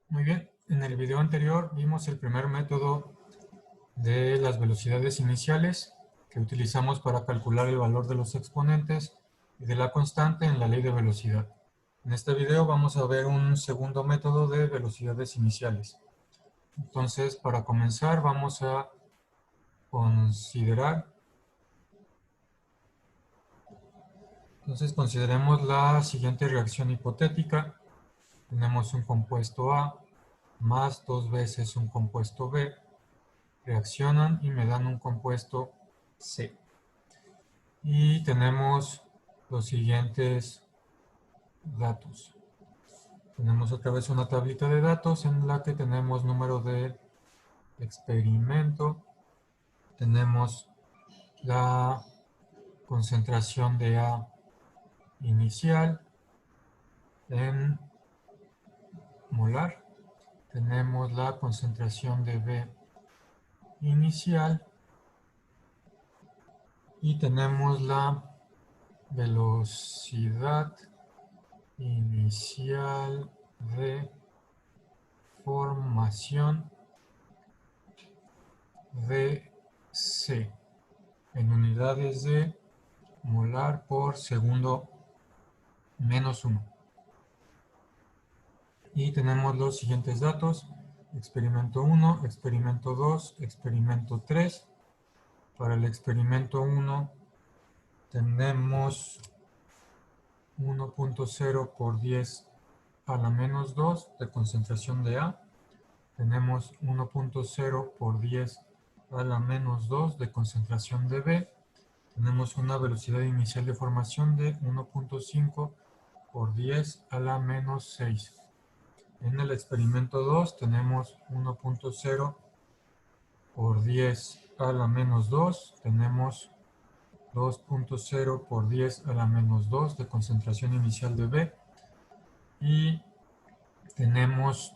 Muy bien, en el video anterior vimos el primer método de las velocidades iniciales que utilizamos para calcular el valor de los exponentes y de la constante en la ley de velocidad. En este video vamos a ver un segundo método de velocidades iniciales. Entonces, para comenzar vamos a consideremos la siguiente reacción hipotética. Tenemos un compuesto A más 2 veces un compuesto B, reaccionan y me dan un compuesto C. Y tenemos los siguientes datos. Tenemos otra vez una tablita de datos en la que tenemos número de experimento, tenemos la concentración de A inicial en molar, tenemos la concentración de B inicial y tenemos la velocidad inicial de formación de C en unidades de molar por segundo menos 1. Y tenemos los siguientes datos: experimento 1, experimento 2, experimento 3. Para el experimento 1 tenemos 1.0 por 10 a la menos 2 de concentración de A. Tenemos 1.0 por 10 a la menos 2 de concentración de B. Tenemos una velocidad inicial de formación de 1.5 por 10 a la menos 6. En el experimento 2 tenemos 1.0 por 10 a la menos 2. Tenemos 2.0 por 10 a la menos 2 de concentración inicial de B. Y tenemos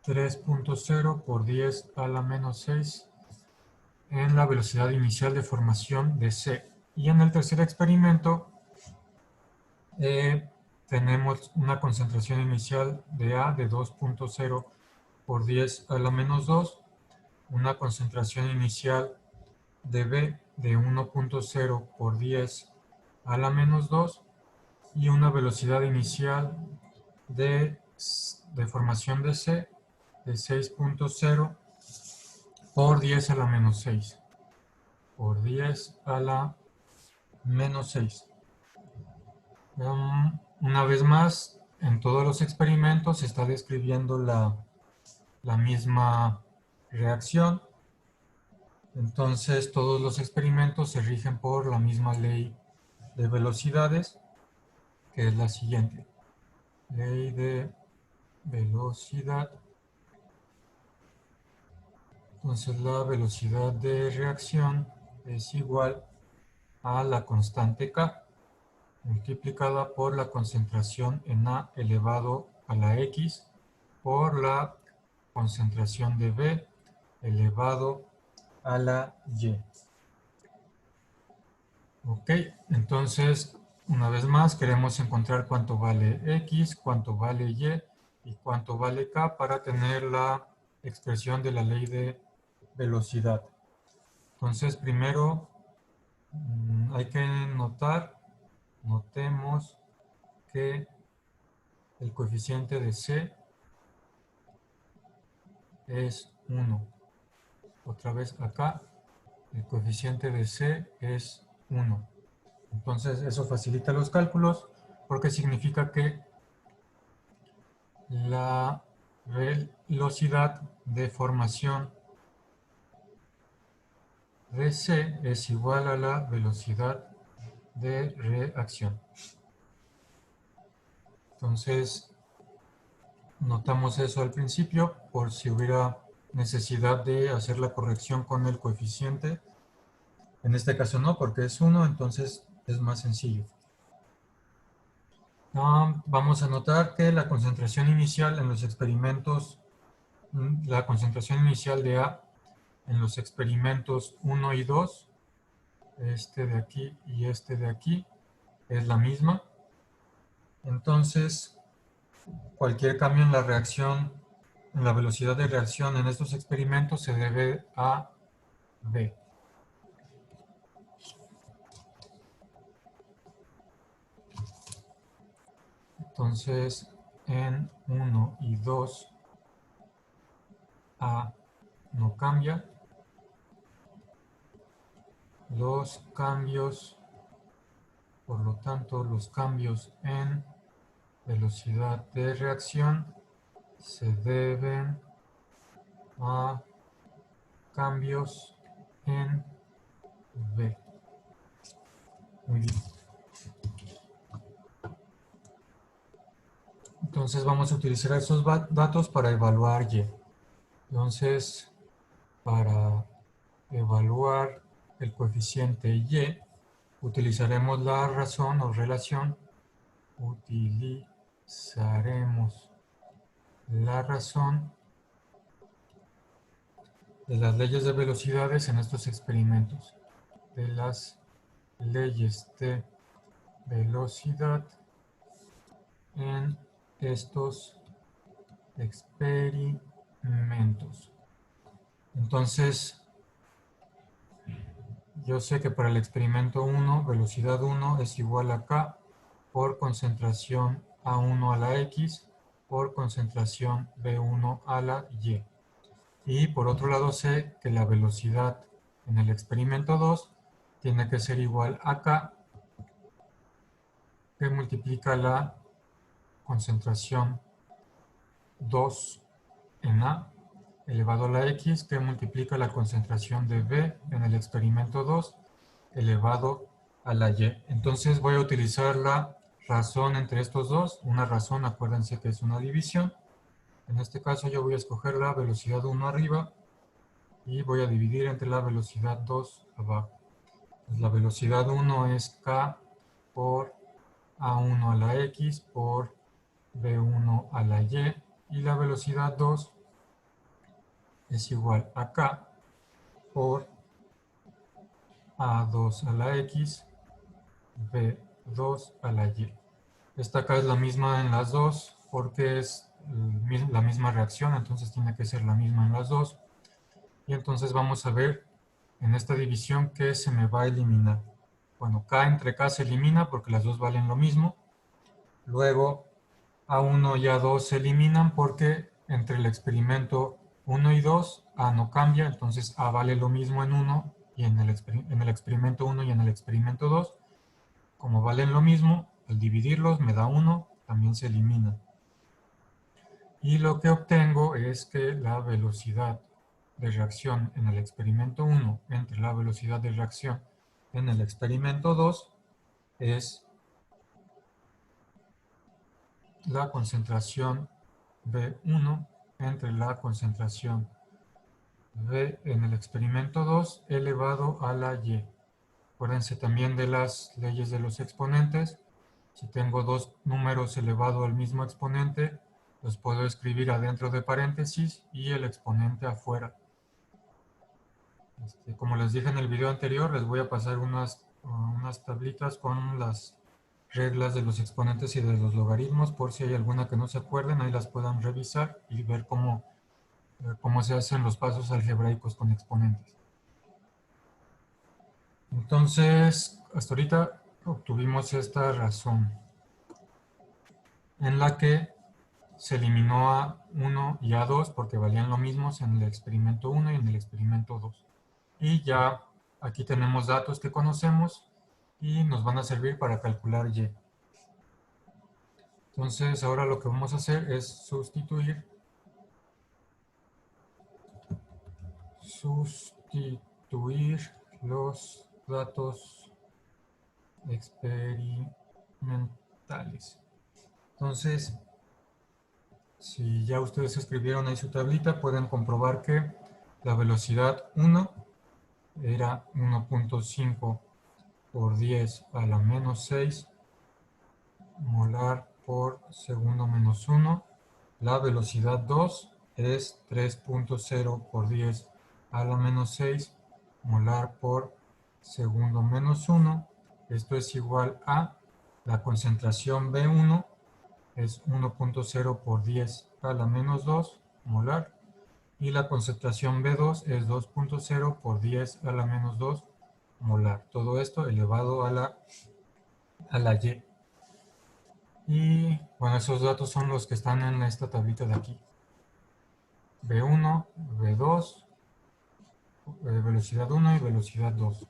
3.0 por 10 a la menos 6 en la velocidad inicial de formación de C. Y en el tercer experimento tenemos una concentración inicial de A de 2.0 por 10 a la menos 2, una concentración inicial de B de 1.0 por 10 a la menos 2 y una velocidad inicial de formación de C de 6.0 por 10 a la menos 6 por 10 a la menos 6. Una vez más, en todos los experimentos se está describiendo la misma reacción. Entonces, todos los experimentos se rigen por la misma ley de velocidades, que es la siguiente. Ley de velocidad. Entonces, la velocidad de reacción es igual a la constante K multiplicada por la concentración en A elevado a la X por la concentración de B elevado a la Y. Ok, entonces, una vez más, queremos encontrar cuánto vale X, cuánto vale Y y cuánto vale K para tener la expresión de la ley de velocidad. Entonces, primero hay que notemos que el coeficiente de C es 1. Otra vez acá, el coeficiente de C es 1. Entonces, eso facilita los cálculos porque significa que la velocidad de formación de C es igual a la velocidad de reacción. Entonces, notamos eso al principio por si hubiera necesidad de hacer la corrección con el coeficiente. En este caso no, porque es 1, entonces es más sencillo. Vamos a notar que la concentración inicial en los experimentos, la concentración inicial de A en los experimentos 1 y 2, este de aquí y este de aquí, es la misma. Entonces, cualquier cambio en la reacción la velocidad de reacción en estos experimentos se debe a V. Entonces, en 1 y 2, A no cambia. Los cambios, por lo tanto, los cambios en velocidad de reacción se deben a cambios en V. Muy bien. Entonces vamos a utilizar esos datos para evaluar Y. Entonces, para evaluar el coeficiente Y, utilizaremos la razón o relación. Utilizaremos la razón de las leyes de velocidades en estos experimentos. De las leyes de velocidad en estos experimentos. Entonces, yo sé que para el experimento 1, velocidad 1 es igual a K por concentración A1 a la X por concentración B1 a la Y. Y por otro lado sé que la velocidad en el experimento 2 tiene que ser igual a K, que multiplica la concentración 2 en A, elevado a la X, que multiplica la concentración de B en el experimento 2, elevado a la Y. Entonces voy a utilizar la razón entre estos dos. Una razón, acuérdense que es una división. En este caso yo voy a escoger la velocidad 1 arriba y voy a dividir entre la velocidad 2 abajo. Pues la velocidad 1 es K por A1 a la X por B1 a la Y, y la velocidad 2 es igual a K por A2 a la X, B2 a la Y. Esta acá es la misma en las dos porque es la misma reacción, entonces tiene que ser la misma en las dos. Y entonces vamos a ver en esta división qué se me va a eliminar. Bueno, K entre K se elimina porque las dos valen lo mismo. Luego A1 y A2 se eliminan porque entre el experimento 1 y 2 A no cambia, entonces A vale lo mismo en 1 y en el experimento 1 y en el experimento 2. Como valen lo mismo, al dividirlos me da 1, también se elimina. Y lo que obtengo es que la velocidad de reacción en el experimento 1 entre la velocidad de reacción en el experimento 2 es la concentración B1 entre la concentración V en el experimento 2 elevado a la Y. Acuérdense también de las leyes de los exponentes. Si tengo dos números elevado al mismo exponente, los puedo escribir adentro de paréntesis y el exponente afuera. Como les dije en el video anterior, les voy a pasar unas tablitas con las reglas de los exponentes y de los logaritmos, por si hay alguna que no se acuerden, ahí las puedan revisar y ver cómo se hacen los pasos algebraicos con exponentes. Entonces, hasta ahorita obtuvimos esta razón en la que se eliminó A1 y A2 porque valían lo mismo en el experimento 1 y en el experimento 2. Y ya aquí tenemos datos que conocemos y nos van a servir para calcular Y. Entonces ahora lo que vamos a hacer es sustituir los datos experimentales. Entonces, si ya ustedes escribieron ahí su tablita, pueden comprobar que la velocidad 1 era 1.5 por 10 a la menos 6 molar por segundo menos 1. La velocidad 2 es 3.0 por 10 a la menos 6 molar por segundo menos 1. Esto es igual a la concentración B1 es 1.0 por 10 a la menos 2 molar. Y la concentración B2 es 2.0 por 10 a la menos 2 molar. Todo esto elevado a la Y. Y bueno, esos datos son los que están en esta tablita de aquí. B1, B2, velocidad 1 y velocidad 2.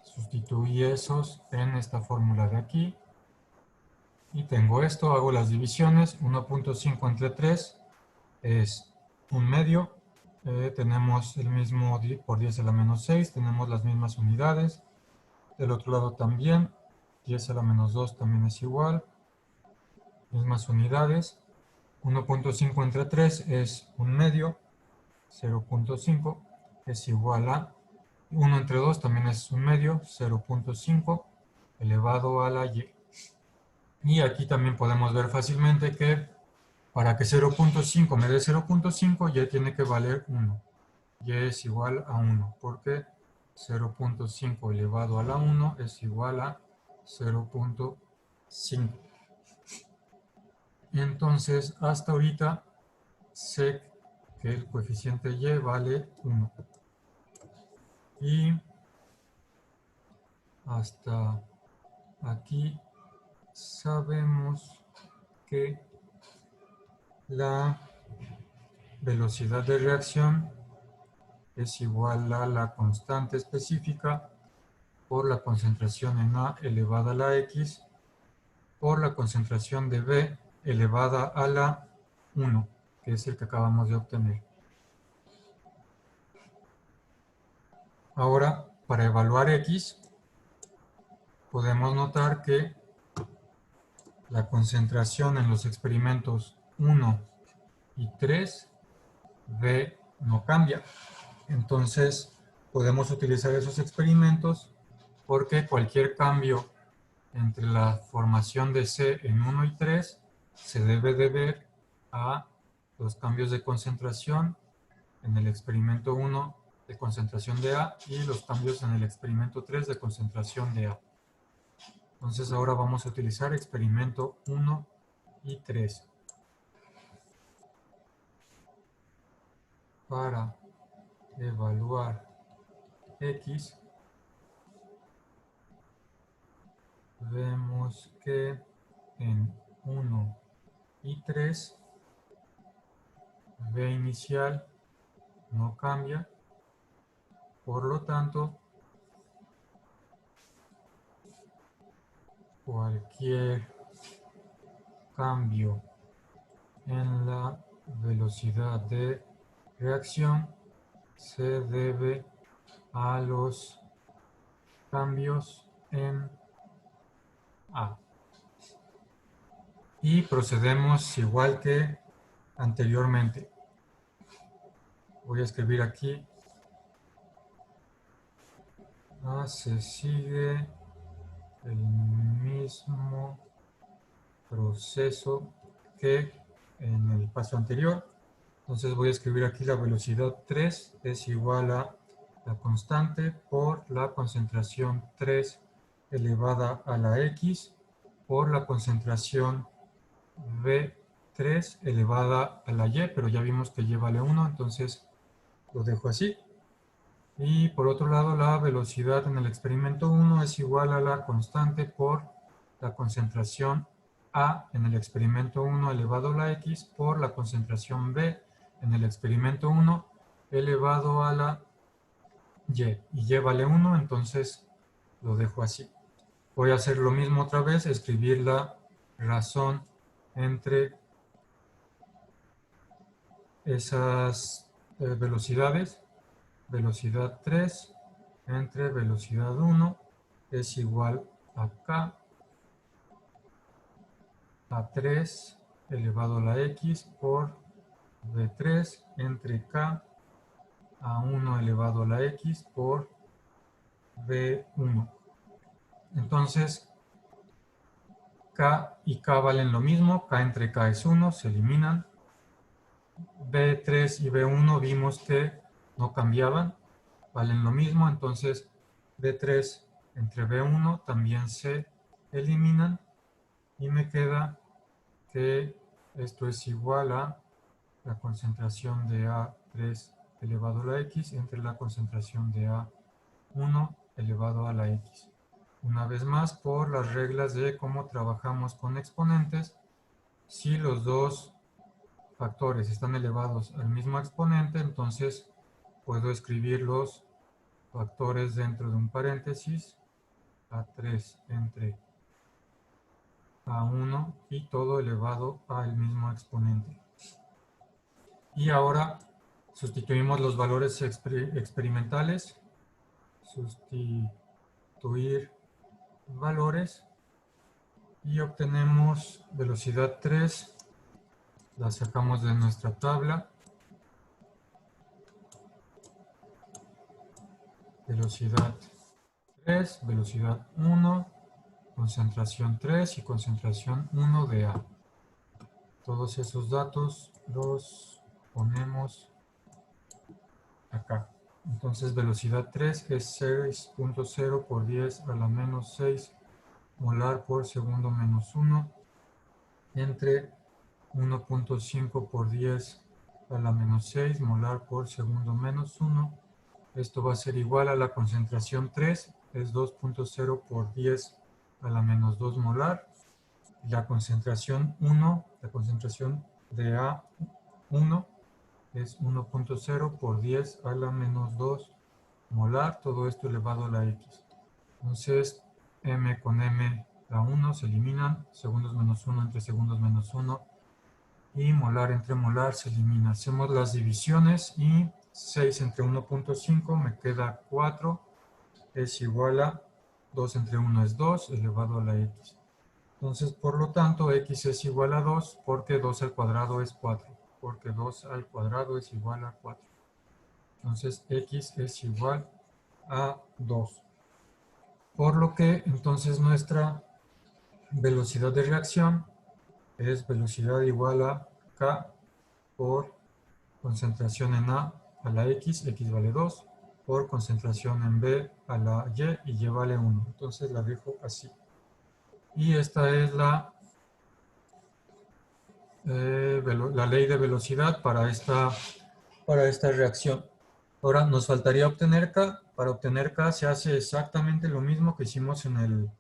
Sustituí esos en esta fórmula de aquí. Y tengo esto, hago las divisiones. 1.5 entre 3 es 1/2. Tenemos el mismo por 10 a la menos 6. Tenemos las mismas unidades. Del otro lado también. 10 a la menos 2 también es igual. Mismas unidades. 1.5 entre 3 es 1/2. 0.5 es igual a 1 entre 2 también es 1/2. 0.5 elevado a la Y. Y aquí también podemos ver fácilmente que para que 0.5 me dé 0.5, Y tiene que valer 1. Y es igual a 1, porque 0.5 elevado a la 1 es igual a 0.5. Entonces, hasta ahorita sé que el coeficiente Y vale 1. Y hasta aquí sabemos que la velocidad de reacción es igual a la constante específica por la concentración en A elevada a la X por la concentración de B elevada a la 1, que es el que acabamos de obtener. Ahora, para evaluar X, podemos notar que la concentración en los experimentos 1 y 3, B no cambia. Entonces, podemos utilizar esos experimentos porque cualquier cambio entre la formación de C en 1 y 3 se debe deber a los cambios de concentración en el experimento 1 de concentración de A y los cambios en el experimento 3 de concentración de A. Entonces ahora vamos a utilizar experimento 1 y 3 para evaluar X. Vemos que en 1 y 3 B inicial no cambia, por lo tanto cualquier cambio en la velocidad de reacción se debe a los cambios en A. Y procedemos igual que anteriormente. Voy a escribir aquí. Se sigue el mismo proceso que en el paso anterior. Entonces voy a escribir aquí la velocidad 3 es igual a la constante por la concentración 3 elevada a la X por la concentración V3 elevada a la Y, pero ya vimos que Y vale 1, entonces lo dejo así. Y por otro lado, la velocidad en el experimento 1 es igual a la constante por la concentración A en el experimento 1 elevado a la X por la concentración B en el experimento 1 elevado a la Y. Y Y vale 1, entonces lo dejo así. Voy a hacer lo mismo otra vez, escribir la razón entre esas velocidades. Velocidad 3 entre velocidad 1 es igual a K a 3 elevado a la X por V3 entre K a 1 elevado a la X por V1. Entonces, K y K valen lo mismo, K entre K es 1, se eliminan. V3 y V1 vimos que no cambiaban, valen lo mismo, entonces V3 entre V1 también se eliminan y me queda que esto es igual a la concentración de A3 elevado a la X entre la concentración de A1 elevado a la X. Una vez más, por las reglas de cómo trabajamos con exponentes, si los dos factores están elevados al mismo exponente, entonces puedo escribir los factores dentro de un paréntesis, A3 entre A1 y todo elevado al mismo exponente. Y ahora sustituimos los valores experimentales, sustituir valores y obtenemos velocidad 3, la sacamos de nuestra tabla, velocidad 3, velocidad 1, concentración 3 y concentración 1 de A. Todos esos datos los ponemos acá. Entonces velocidad 3 es 6.0 por 10 a la menos 6 molar por segundo menos 1 entre 1.5 por 10 a la menos 6 molar por segundo menos 1. Esto va a ser igual a la concentración 3, es 2.0 por 10 a la menos 2 molar. La concentración 1, la concentración de A1 es 1.0 por 10 a la menos 2 molar, todo esto elevado a la X. Entonces, M con M a 1 se eliminan, segundos menos 1 entre segundos menos 1 y molar entre molar se elimina. Hacemos las divisiones y 6 entre 1.5 me queda 4, es igual a 2 entre 1 es 2 elevado a la X. Entonces, por lo tanto, X es igual a 2 porque 2 al cuadrado es 4, porque 2 al cuadrado es igual a 4. Entonces, X es igual a 2. Por lo que, entonces, nuestra velocidad de reacción es velocidad igual a K por concentración en A la X, X vale 2, por concentración en B a la Y vale 1. Entonces la dejo así. Y esta es la ley de velocidad para esta reacción. Ahora nos faltaría obtener K. Para obtener K se hace exactamente lo mismo que hicimos en el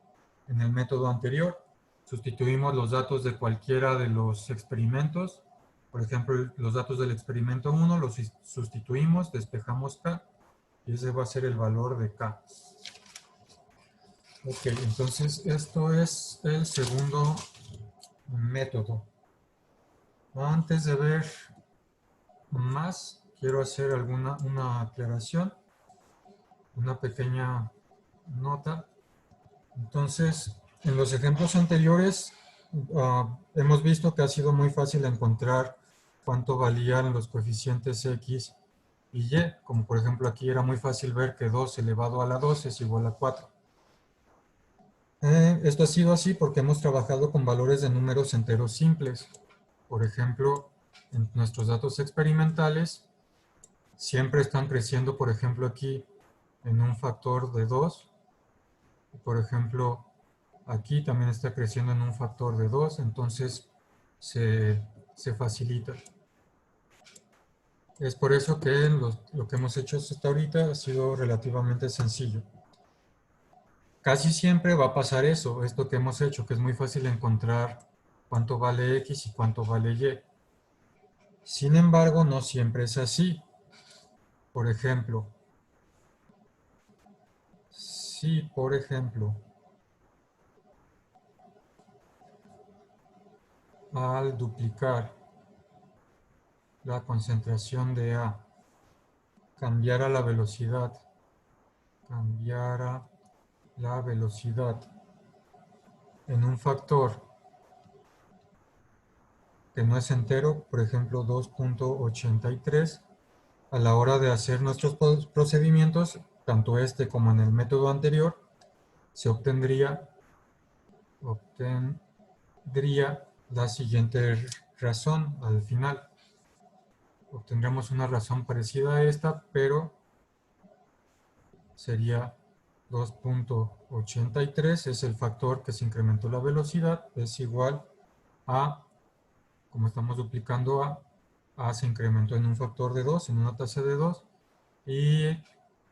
método anterior. Sustituimos los datos de cualquiera de los experimentos. Por ejemplo, los datos del experimento 1 los sustituimos, despejamos K y ese va a ser el valor de K. Ok, entonces esto es el segundo método. Antes de ver más, quiero hacer una aclaración, una pequeña nota. Entonces, en los ejemplos anteriores hemos visto que ha sido muy fácil encontrar cuánto valían los coeficientes X y Y, como por ejemplo aquí era muy fácil ver que 2 elevado a la 2 es igual a 4. Esto ha sido así porque hemos trabajado con valores de números enteros simples. Por ejemplo, en nuestros datos experimentales siempre están creciendo, por ejemplo, aquí en un factor de 2. Por ejemplo, aquí también está creciendo en un factor de 2, entonces se facilita. Es por eso que lo que hemos hecho hasta ahorita ha sido relativamente sencillo. Casi siempre va a pasar eso, esto que hemos hecho, que es muy fácil encontrar cuánto vale X y cuánto vale Y. Sin embargo, no siempre es así. Por ejemplo, si por ejemplo, al duplicar la concentración de A, cambiara la velocidad en un factor que no es entero, por ejemplo 2.83, a la hora de hacer nuestros procedimientos, tanto este como en el método anterior, se obtendría la siguiente razón al final. Obtendremos una razón parecida a esta, pero sería 2.83, es el factor que se incrementó la velocidad, es igual a, como estamos duplicando A se incrementó en un factor de 2, en una tasa de 2, y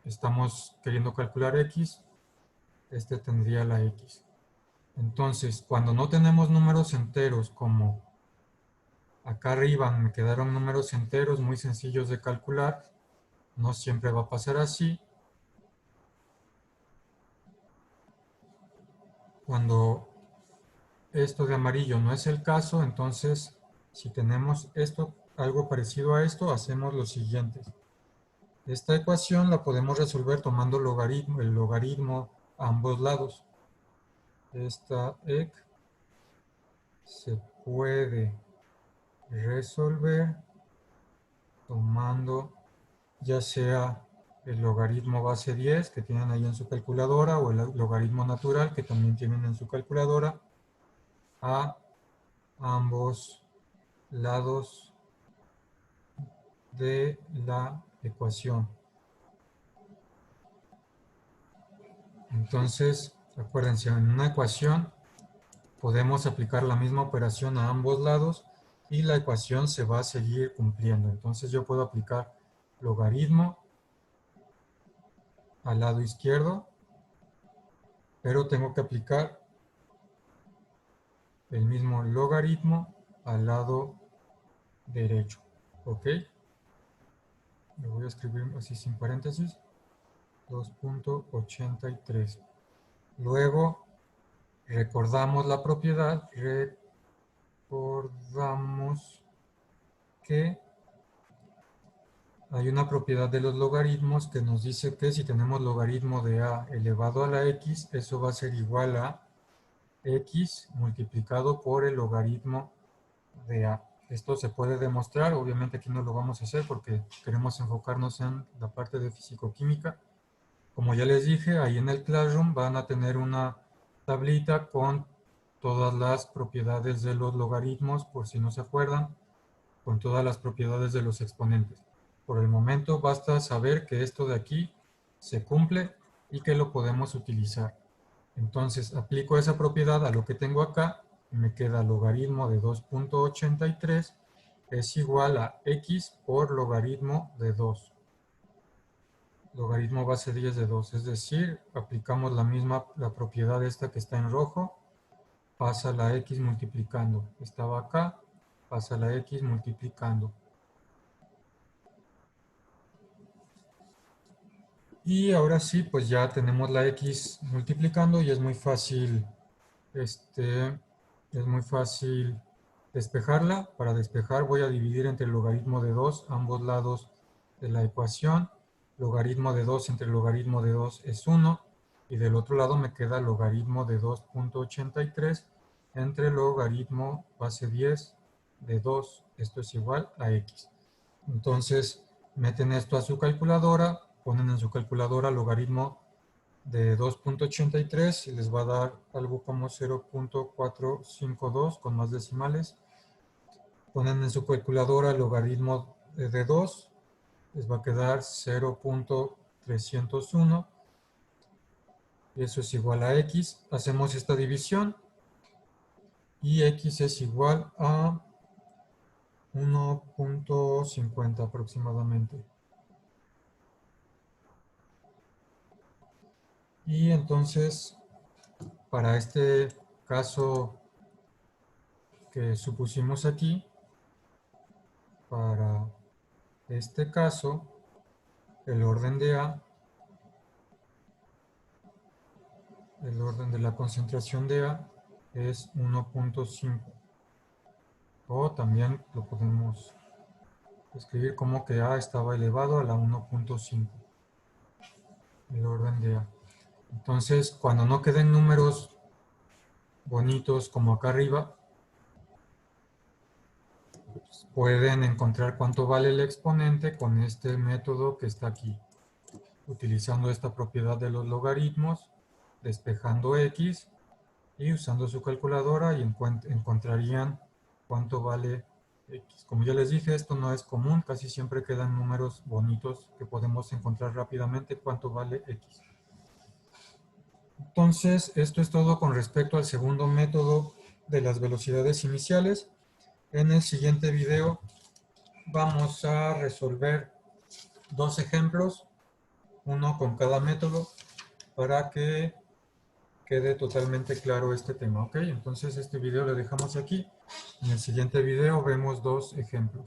estamos queriendo calcular X, este tendría la X. Entonces, cuando no tenemos números enteros, como acá arriba me quedaron números enteros muy sencillos de calcular, no siempre va a pasar así. Cuando esto de amarillo no es el caso, entonces si tenemos esto, algo parecido a esto, hacemos lo siguiente. Esta ecuación la podemos resolver tomando el logaritmo a ambos lados. Esta EC se puede resolver tomando ya sea el logaritmo base 10 que tienen ahí en su calculadora o el logaritmo natural que también tienen en su calculadora a ambos lados de la ecuación. Entonces, acuérdense, en una ecuación podemos aplicar la misma operación a ambos lados y la ecuación se va a seguir cumpliendo. Entonces yo puedo aplicar logaritmo al lado izquierdo, pero tengo que aplicar el mismo logaritmo al lado derecho. ¿Ok? Lo voy a escribir así sin paréntesis. 2.83. Luego recordamos la propiedad. Recordamos que hay una propiedad de los logaritmos que nos dice que si tenemos logaritmo de a elevado a la x, eso va a ser igual a x multiplicado por el logaritmo de a. Esto se puede demostrar, obviamente aquí no lo vamos a hacer porque queremos enfocarnos en la parte de físico-química. Como ya les dije, ahí en el Classroom van a tener una tablita con todas las propiedades de los logaritmos, por si no se acuerdan, con todas las propiedades de los exponentes. Por el momento basta saber que esto de aquí se cumple y que lo podemos utilizar. Entonces aplico esa propiedad a lo que tengo acá y me queda logaritmo de 2.83 es igual a x por logaritmo de 2. Logaritmo base 10 de 2, es decir, aplicamos la propiedad esta que está en rojo, pasa la x multiplicando. Estaba acá, pasa la x multiplicando. Y ahora sí, pues ya tenemos la x multiplicando y es muy fácil, despejarla. Para despejar voy a dividir entre el logaritmo de 2 ambos lados de la ecuación. Logaritmo de 2 entre logaritmo de 2 es 1. Y del otro lado me queda logaritmo de 2.83 entre logaritmo base 10 de 2. Esto es igual a x. Entonces, meten esto a su calculadora, ponen en su calculadora logaritmo de 2.83 y les va a dar algo como 0.452 con más decimales. Ponen en su calculadora el logaritmo de 2, les va a quedar 0.301 y eso es igual a x. Hacemos esta división y x es igual a 1.50 aproximadamente. Y entonces, para este caso que supusimos aquí, para este caso, el orden de A, el orden de la concentración de A es 1.5. O también lo podemos escribir como que A estaba elevado a la 1.5. El orden de A. Entonces, cuando no queden números bonitos como acá arriba, pues pueden encontrar cuánto vale el exponente con este método que está aquí. Utilizando esta propiedad de los logaritmos, despejando x y usando su calculadora y encontrarían cuánto vale x. Como ya les dije, esto no es común, casi siempre quedan números bonitos que podemos encontrar rápidamente cuánto vale x. Entonces, esto es todo con respecto al segundo método de las velocidades iniciales. En el siguiente video vamos a resolver dos ejemplos, uno con cada método, para que quede totalmente claro este tema, ¿ok? Entonces este video lo dejamos aquí. En el siguiente video vemos dos ejemplos.